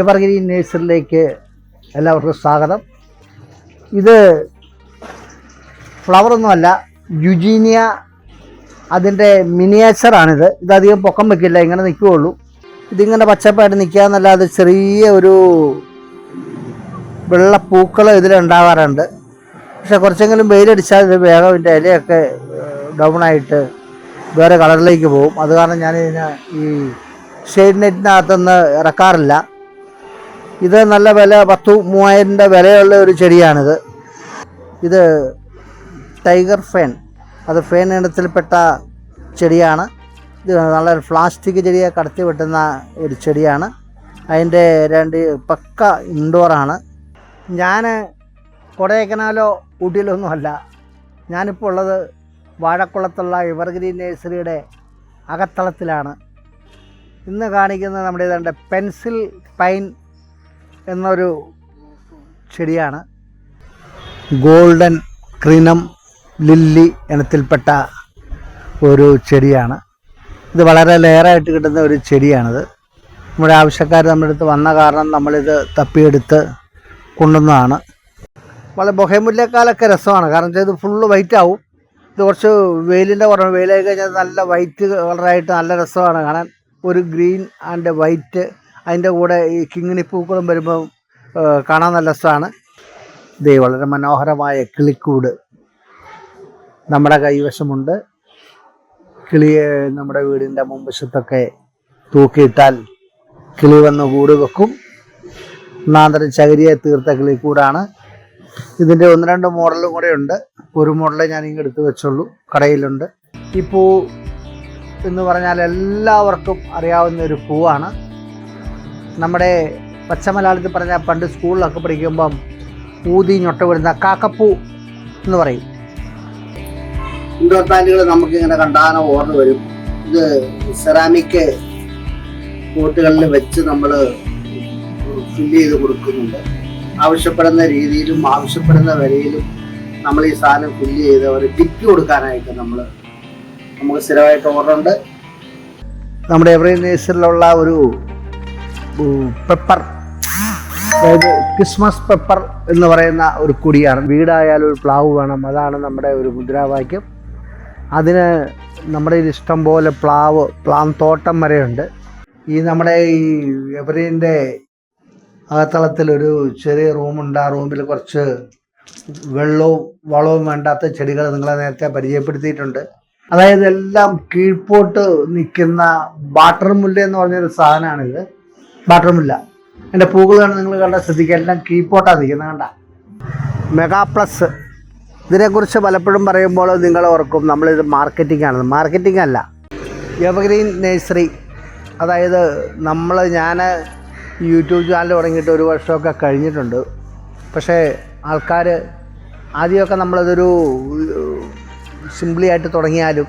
Evergreen നേഴ്സറിയിലേക്ക് എല്ലാവർക്കും സ്വാഗതം. ഇത് ഫ്ലവറൊന്നുമല്ല, യുജീനിയ അതിൻ്റെ മിനിയേച്ചറാണിത്. ഇതധികം പൊക്കം വയ്ക്കില്ല, ഇങ്ങനെ നിൽക്കുകയുള്ളൂ. ഇതിങ്ങനെ പച്ചപ്പായിട്ട് നിൽക്കാമെന്നല്ലാതെ ചെറിയ ഒരു വെള്ളപ്പൂക്കൾ ഇതിലുണ്ടാകാറുണ്ട്. പക്ഷെ കുറച്ചെങ്കിലും വെയിലടിച്ചാൽ ഇത് വേഗം ഇതിൻ്റെ ഇലയൊക്കെ ഡൗണായിട്ട് വേറെ കളറിലേക്ക് പോകും. അത് കാരണം ഞാനിതിനെ ഈ ഷെയ്ഡ് നെറ്റിനകത്തുനിന്ന് ഇറക്കാറില്ല. ഇത് നല്ല വില, 10,000-3,000 വിലയുള്ള ഒരു ചെടിയാണിത്. ഇത് ടൈഗർ ഫേൺ, അത് ഫേൺ ഇനത്തിൽപ്പെട്ട ചെടിയാണ്. ഇത് നല്ല പ്ലാസ്റ്റിക് ചെടിയെ കടത്തി വെട്ടുന്ന ഒരു ചെടിയാണ്. അതിൻ്റെ പക്ക ഇൻഡോറാണ്. ഞാൻ കൊടൈക്കനാലോ ഊട്ടിയിലൊന്നും അല്ല, ഞാനിപ്പോൾ ഉള്ളത് വാഴക്കുളത്തുള്ള എവർഗ്രീൻ നേഴ്സറിയുടെ അകത്തളത്തിലാണ്. ഇന്ന് കാണിക്കുന്നത് നമ്മുടെ ഏതാണ്ട് പെൻസിൽ പൈൻ എന്നൊരു ചെടിയാണ്. ഗോൾഡൻ ക്രിനം ലില്ലി ഇനത്തിൽപ്പെട്ട ഒരു ചെടിയാണ്. ഇത് വളരെ ലെയറായിട്ട് കിട്ടുന്ന ഒരു ചെടിയാണിത്. നമ്മുടെ ആവശ്യക്കാർ നമ്മുടെ അടുത്ത് വന്ന കാരണം നമ്മളിത് തപ്പിയെടുത്ത് കൊണ്ടുവന്നതാണ്. വളരെ ബൊഹേമുല്ലക്കാലൊക്കെ രസമാണ്, കാരണം ഇത് ഫുള്ള് വൈറ്റ് ആവും. ഇത് കുറച്ച് വെയിലിൻ്റെ കുറവ്, വെയിലായി കഴിഞ്ഞാൽ നല്ല വൈറ്റ് കളറായിട്ട് നല്ല രസമാണ് കാണാൻ. ഒരു ഗ്രീൻ ആൻഡ് വൈറ്റ്, അതിൻ്റെ കൂടെ ഈ കിങ്ങിണിപ്പൂക്കളും വരുമ്പോൾ കാണാൻ നല്ല രസമാണ്. ഇത് വളരെ മനോഹരമായ കിളിക്കൂട് നമ്മുടെ കൈവശമുണ്ട്. കിളിയെ നമ്മുടെ വീടിൻ്റെ മുൻവശത്തൊക്കെ തൂക്കിയിട്ടാൽ കിളി വന്ന് കൂട് വെക്കും. ഒന്നാന്തരം ചകിരിയെ തീർത്ത കിളിക്കൂടാണ്. ഇതിൻ്റെ 1-2 മോഡലും കൂടെ ഉണ്ട്. ഒരു മോഡലേ ഞാനിങ്ങ് എടുത്ത് വെച്ചുള്ളൂ, കടയിലുണ്ട്. ഈ പൂ എന്ന് പറഞ്ഞാൽ എല്ലാവർക്കും അറിയാവുന്ന ഒരു പൂവാണ്. നമ്മുടെ പച്ചമലയാളത്തിൽ പറഞ്ഞാൽ പണ്ട് സ്കൂളിലൊക്കെ പഠിക്കുമ്പം ഊതി ഞൊട്ട വിടുന്ന കാക്കപ്പൂ എന്ന് പറയും. ഇൻഡോർ പ്ലാന്റുകൾ നമുക്കിങ്ങനെ കണ്ടാന ഓർഡർ വരും. ഇത് സെറാമിക് പോട്ടുകളിൽ വെച്ച് നമ്മൾ ഫില്ല് ചെയ്ത് കൊടുക്കുന്നുണ്ട്. ആവശ്യപ്പെടുന്ന രീതിയിലും ആവശ്യപ്പെടുന്ന വിലയിലും നമ്മൾ ഈ സാധനം ഫില്ല് ചെയ്ത് ഒരു ടിപ്പ് കൊടുക്കാനായിട്ട് നമുക്ക് സ്ഥിരമായിട്ട് ഓർഡറുണ്ട്. നമ്മുടെ എവർഗ്രീൻ നേഴ്സറിയിലുള്ള ഒരു പെപ്പർ, അതായത് ക്രിസ്മസ് പെപ്പർ എന്ന് പറയുന്ന ഒരു കൊടിയാണ്. വീടായാലും ഒരു പ്ലാവ് വേണം, അതാണ് നമ്മുടെ ഒരു മുദ്രാവാക്യം. അതിന് നമ്മുടെ ഇഷ്ടം പോലെ പ്ലാൻ തോട്ടം വരെയുണ്ട്. ഈ നമ്മുടെ ഈ എവർഗ്രീൻ്റെ അകത്തളത്തിലൊരു ചെറിയ റൂമുണ്ട്. ആ റൂമിൽ കുറച്ച് വെള്ളവും വളവും വേണ്ടാത്ത ചെടികൾ നിങ്ങളെ നേരത്തെ പരിചയപ്പെടുത്തിയിട്ടുണ്ട്. അതായത് എല്ലാം കീഴ്പോട്ട് നിൽക്കുന്ന ബാട്ടർമുല്ല എന്ന് പറഞ്ഞൊരു സാധനമാണിത്. ബാട്ടർമുല്ല, എൻ്റെ പൂക്കളാണ് നിങ്ങൾ കണ്ട ശ്രദ്ധിക്കുക, എല്ലാം കീഴ്പോട്ടാണ് നിൽക്കുന്നത്. കണ്ട മെഗാ പ്ലസ്. ഇതിനെക്കുറിച്ച് പലപ്പോഴും പറയുമ്പോൾ നിങ്ങൾ ഓർക്കും നമ്മളിത് മാർക്കറ്റിംഗ് ആണെന്ന്. മാർക്കറ്റിംഗ് അല്ല, എവർഗ്രീൻ നേഴ്സറി. അതായത് ഞാൻ യൂട്യൂബ് ചാനൽ തുടങ്ങിയിട്ട് 1 വർഷമൊക്കെ കഴിഞ്ഞിട്ടുണ്ട്. പക്ഷേ ആൾക്കാർ ആദ്യമൊക്കെ നമ്മളതൊരു സിംപ്ലി ആയിട്ട് തുടങ്ങിയാലും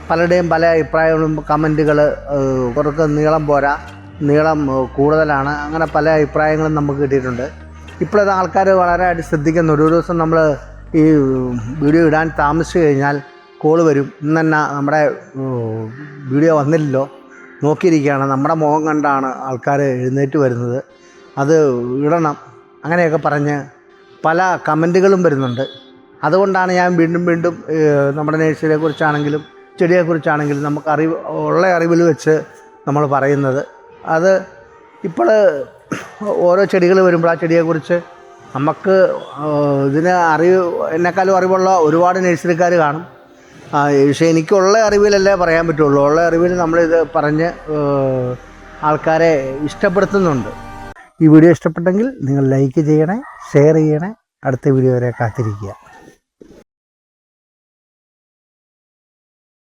പലരുടെയും പല അഭിപ്രായങ്ങളും, കമൻറ്റുകൾ, കുറച്ച് നീളം പോരാ, നീളം കൂടുതലാണ്, അങ്ങനെ പല അഭിപ്രായങ്ങളും നമുക്ക് കിട്ടിയിട്ടുണ്ട്. ഇപ്പോഴത് ആൾക്കാർ വളരെയായിട്ട് ശ്രദ്ധിക്കുന്നു. ഒരു ദിവസം നമ്മൾ ഈ വീഡിയോ ഇടാൻ താമസിച്ച് കഴിഞ്ഞാൽ കോൾ വരും, ഇന്ന് തന്നെ നമ്മുടെ വീഡിയോ വന്നില്ലല്ലോ, നോക്കിയിരിക്കുകയാണ്. നമ്മുടെ മുഖം കണ്ടാണ് ആൾക്കാർ എഴുന്നേറ്റ് വരുന്നത്, അത് ഇടണം, അങ്ങനെയൊക്കെ പറഞ്ഞ് പല കമൻറ്റുകളും വരുന്നുണ്ട്. അതുകൊണ്ടാണ് ഞാൻ വീണ്ടും നമ്മുടെ നേഴ്സറിയെക്കുറിച്ചാണെങ്കിലും ചെടിയെക്കുറിച്ചാണെങ്കിലും നമുക്ക് ഉള്ള അറിവിൽ വെച്ച് നമ്മൾ പറയുന്നത്. അത് ഇപ്പോൾ ഓരോ ചെടികൾ വരുമ്പോൾ ആ ചെടിയെക്കുറിച്ച് നമുക്ക് എന്നെക്കാളും അറിവുള്ള ഒരുപാട് നേഴ്സറിക്കാർ കാണും. പക്ഷേ എനിക്കുള്ള അറിവിലല്ലേ പറയാൻ പറ്റുള്ളൂ. ഉള്ള അറിവിൽ നമ്മളിത് പറഞ്ഞ് ആൾക്കാരെ ഇഷ്ടപ്പെടുത്തുന്നുണ്ട്. ഈ വീഡിയോ ഇഷ്ടപ്പെട്ടെങ്കിൽ നിങ്ങൾ ലൈക്ക് ചെയ്യണേ, ഷെയർ ചെയ്യണേ. അടുത്ത വീഡിയോ വരെ കാത്തിരിക്കുക.